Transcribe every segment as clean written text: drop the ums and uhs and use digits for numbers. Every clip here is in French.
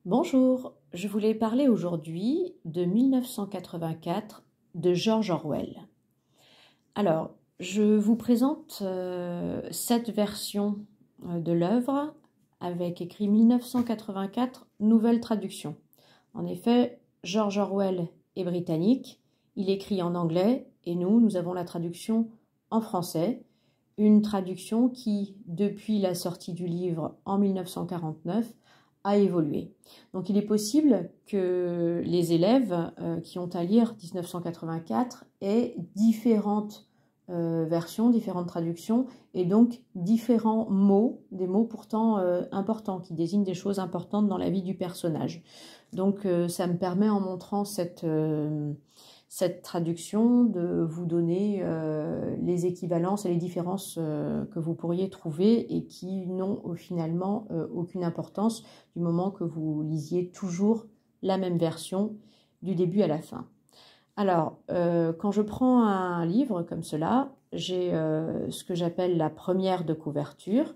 Bonjour, je voulais parler aujourd'hui de 1984 de George Orwell. Alors, je vous présente cette version de l'œuvre avec écrit 1984, nouvelle traduction. En effet, George Orwell est britannique, il écrit en anglais et nous avons la traduction en français. Une traduction qui, depuis la sortie du livre en 1949, a évolué. Donc il est possible que les élèves qui ont à lire 1984 aient différentes versions, différentes traductions, et donc différents mots, des mots pourtant importants, qui désignent des choses importantes dans la vie du personnage. Donc ça me permet, en montrant cette traduction, de vous donner les équivalences et les différences que vous pourriez trouver et qui n'ont finalement aucune importance du moment que vous lisiez toujours la même version du début à la fin. Alors, quand je prends un livre comme cela, j'ai ce que j'appelle la première de couverture,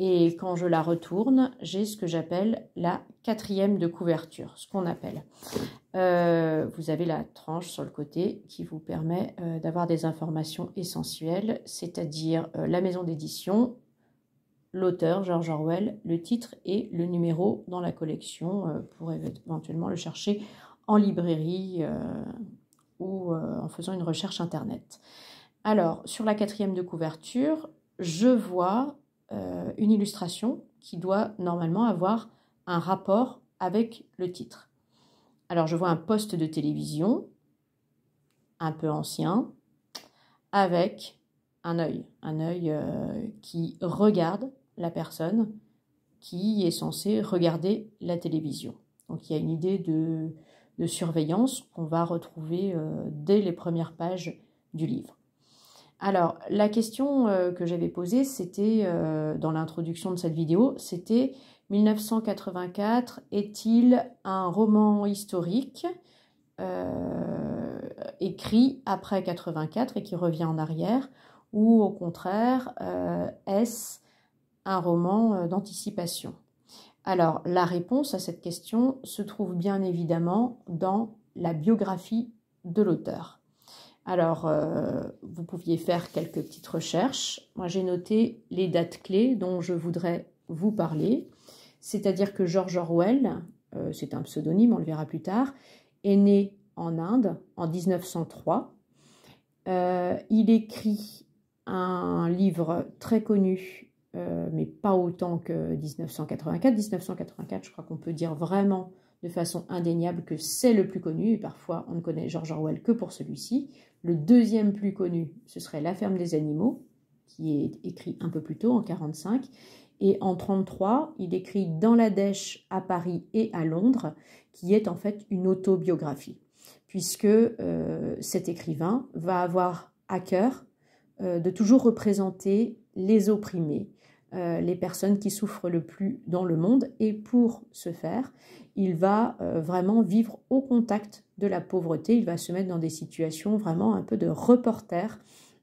et quand je la retourne, j'ai ce que j'appelle la quatrième de couverture, ce qu'on appelle. Vous avez la tranche sur le côté qui vous permet d'avoir des informations essentielles, c'est-à-dire la maison d'édition, l'auteur, George Orwell, le titre et le numéro dans la collection pour éventuellement le chercher en librairie ou en faisant une recherche internet. Alors, sur la quatrième de couverture, je vois une illustration qui doit normalement avoir un rapport avec le titre. Alors, je vois un poste de télévision, un peu ancien, avec un œil qui regarde la personne qui est censée regarder la télévision. Donc, il y a une idée de surveillance qu'on va retrouver dès les premières pages du livre. Alors, la question que j'avais posée, c'était, dans l'introduction de cette vidéo, c'était 1984, est-il un roman historique écrit après 84 et qui revient en arrière, ou au contraire, est-ce un roman d'anticipation? Alors, la réponse à cette question se trouve bien évidemment dans la biographie de l'auteur. Alors, vous pouviez faire quelques petites recherches. Moi, j'ai noté les dates clés dont je voudrais vous parler. C'est-à-dire que George Orwell, c'est un pseudonyme, on le verra plus tard, est né en Inde en 1903. Il écrit un livre très connu, mais pas autant que 1984. 1984, je crois qu'on peut dire vraiment de façon indéniable que c'est le plus connu, et parfois on ne connaît George Orwell que pour celui-ci. Le deuxième plus connu, ce serait La ferme des animaux, qui est écrit un peu plus tôt, en 1945. Et en 1933, il écrit Dans la dèche à Paris et à Londres, qui est en fait une autobiographie, puisque cet écrivain va avoir à cœur de toujours représenter les opprimés, les personnes qui souffrent le plus dans le monde, et pour ce faire, il va vraiment vivre au contact de la pauvreté, il va se mettre dans des situations vraiment un peu de reporter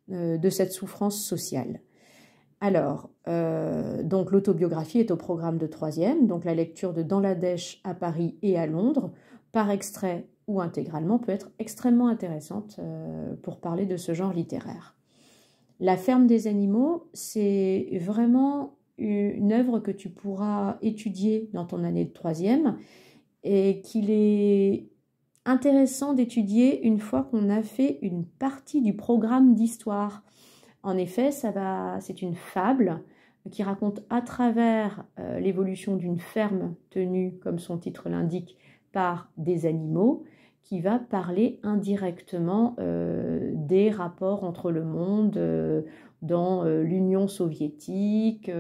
de cette souffrance sociale. Alors, donc l'autobiographie est au programme de 3e, donc la lecture de Dans la dèche à Paris et à Londres, par extrait ou intégralement, peut être extrêmement intéressante pour parler de ce genre littéraire. La ferme des animaux, c'est vraiment une œuvre que tu pourras étudier dans ton année de 3e et qu'il est intéressant d'étudier une fois qu'on a fait une partie du programme d'histoire. En effet, c'est une fable qui raconte à travers l'évolution d'une ferme tenue, comme son titre l'indique, par des animaux, qui va parler indirectement des rapports entre le monde dans l'Union soviétique,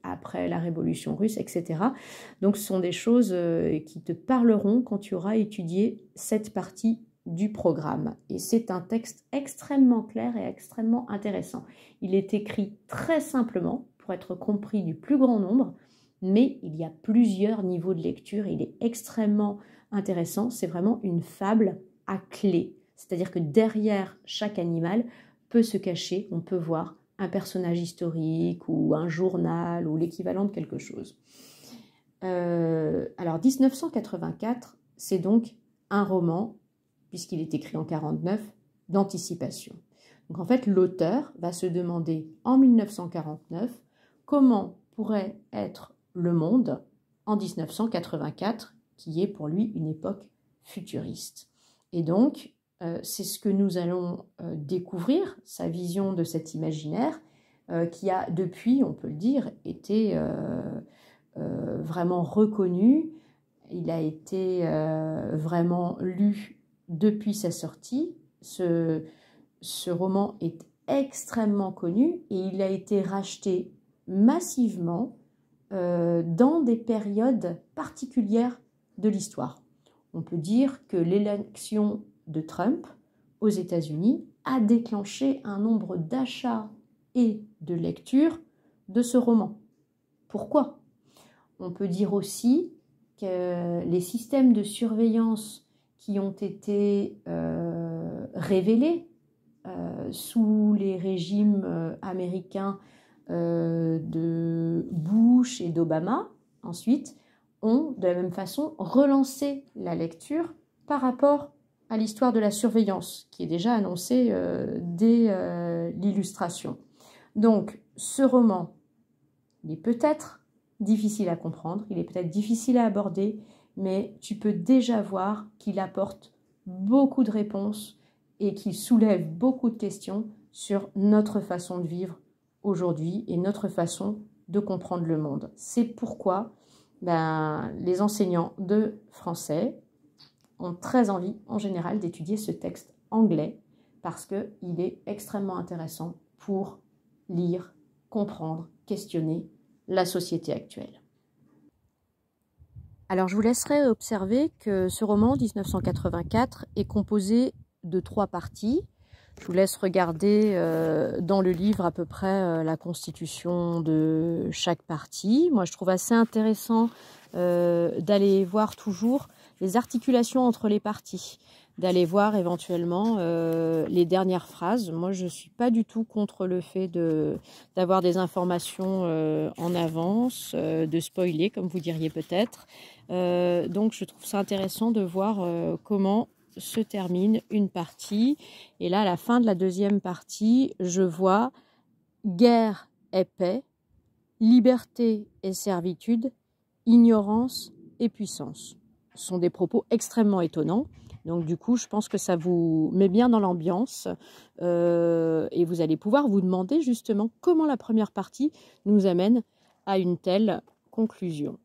après la Révolution russe, etc. Donc ce sont des choses qui te parleront quand tu auras étudié cette partie du programme. Et c'est un texte extrêmement clair et extrêmement intéressant. Il est écrit très simplement pour être compris du plus grand nombre, mais il y a plusieurs niveaux de lecture et il est extrêmement intéressant. C'est vraiment une fable à clé, c'est-à-dire que derrière chaque animal peut se cacher, on peut voir un personnage historique ou un journal ou l'équivalent de quelque chose. Alors 1984, c'est donc un roman, puisqu'il est écrit en 49, d'anticipation. Donc en fait, l'auteur va se demander en 1949 comment pourrait être le monde en 1984, qui est pour lui une époque futuriste. Et donc, c'est ce que nous allons découvrir, sa vision de cet imaginaire, qui a depuis, on peut le dire, été vraiment reconnu. Il a été vraiment lu depuis sa sortie. Ce roman est extrêmement connu et il a été racheté massivement dans des périodes particulières de l'histoire. On peut dire que l'élection de Trump aux États-Unis a déclenché un nombre d'achats et de lectures de ce roman. Pourquoi ? On peut dire aussi que les systèmes de surveillance qui ont été révélés sous les régimes américains de Bush et d'Obama, ensuite, ont de la même façon relancé la lecture par rapport à l'histoire de la surveillance, qui est déjà annoncée dès l'illustration. Donc, ce roman, il est peut-être difficile à comprendre, il est peut-être difficile à aborder, mais tu peux déjà voir qu'il apporte beaucoup de réponses et qu'il soulève beaucoup de questions sur notre façon de vivre aujourd'hui et notre façon de comprendre le monde. C'est pourquoi les enseignants de français ont très envie, en général, d'étudier ce texte anglais parce qu'il est extrêmement intéressant pour lire, comprendre, questionner la société actuelle. Alors, je vous laisserai observer que ce roman, 1984, est composé de 3 parties. Je vous laisse regarder dans le livre à peu près la constitution de chaque partie. Moi, je trouve assez intéressant d'aller voir toujours les articulations entre les parties, d'aller voir éventuellement les dernières phrases. Moi, je ne suis pas du tout contre le fait d'avoir des informations en avance, de spoiler, comme vous diriez peut-être. Donc, je trouve ça intéressant de voir comment se termine une partie. Et là, à la fin de la deuxième partie, je vois guerre et paix, liberté et servitude, ignorance et puissance. Ce sont des propos extrêmement étonnants. Donc du coup, je pense que ça vous met bien dans l'ambiance et vous allez pouvoir vous demander justement comment la première partie nous amène à une telle conclusion.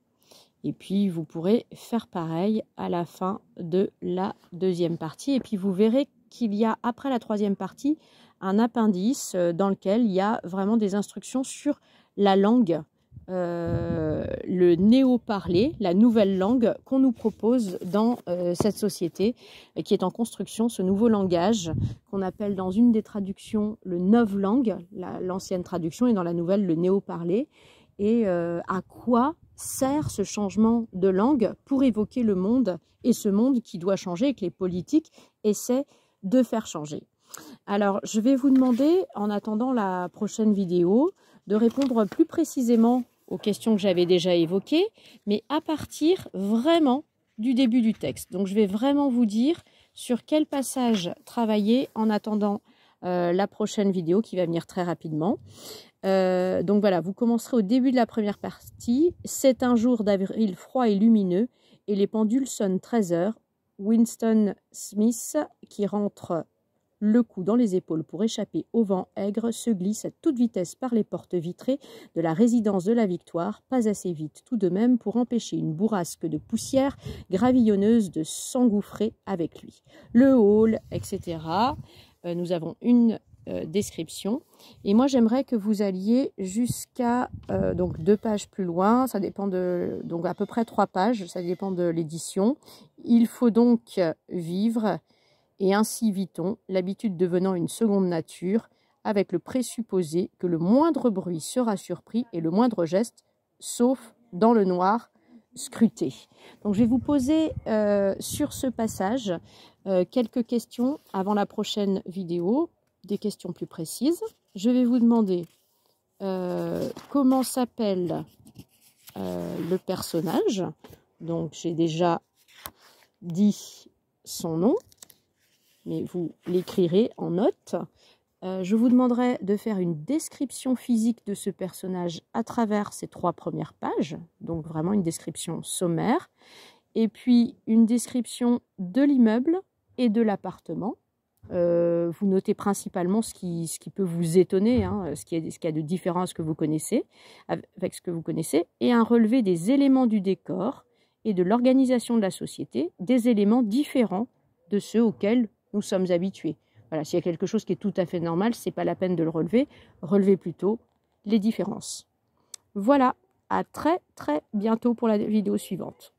Et puis, vous pourrez faire pareil à la fin de la deuxième partie. Et puis, vous verrez qu'il y a, après la troisième partie, un appendice dans lequel il y a vraiment des instructions sur la langue, le néo-parler, la nouvelle langue qu'on nous propose dans cette société qui est en construction, ce nouveau langage qu'on appelle dans une des traductions le novlangue, l'ancienne traduction, et dans la nouvelle le néo-parler. Et à quoi sert ce changement de langue pour évoquer le monde et ce monde qui doit changer et que les politiques essaient de faire changer. Alors, je vais vous demander, en attendant la prochaine vidéo, de répondre plus précisément aux questions que j'avais déjà évoquées, mais à partir vraiment du début du texte. Donc, je vais vraiment vous dire sur quel passage travailler en attendant la prochaine vidéo qui va venir très rapidement. Donc voilà, vous commencerez au début de la première partie. C'est un jour d'avril froid et lumineux et les pendules sonnent 13 heures. Winston Smith, qui rentre le cou dans les épaules pour échapper au vent aigre, se glisse à toute vitesse par les portes vitrées de la résidence de la Victoire, pas assez vite tout de même pour empêcher une bourrasque de poussière gravillonneuse de s'engouffrer avec lui. Le hall, etc. Nous avons une description. Et moi, j'aimerais que vous alliez jusqu'à donc 2 pages plus loin. Ça dépend de donc à peu près 3 pages. Ça dépend de l'édition. Il faut donc vivre et ainsi vit-on, l'habitude devenant une seconde nature, avec le présupposé que le moindre bruit sera surpris et le moindre geste, sauf dans le noir, scruté. Donc, je vais vous poser sur ce passage quelques questions avant la prochaine vidéo. Des questions plus précises. Je vais vous demander comment s'appelle le personnage. Donc, j'ai déjà dit son nom, mais vous l'écrirez en note. Je vous demanderai de faire une description physique de ce personnage à travers ces 3 premières pages, donc vraiment une description sommaire, et puis une description de l'immeuble et de l'appartement. Vous notez principalement ce qui peut vous étonner, hein, ce qu'il y a de différent à ce que vous connaissez, avec ce que vous connaissez, et un relevé des éléments du décor et de l'organisation de la société, des éléments différents de ceux auxquels nous sommes habitués. Voilà, s'il y a quelque chose qui est tout à fait normal, ce n'est pas la peine de le relever. Relevez plutôt les différences. Voilà, à très très bientôt pour la vidéo suivante.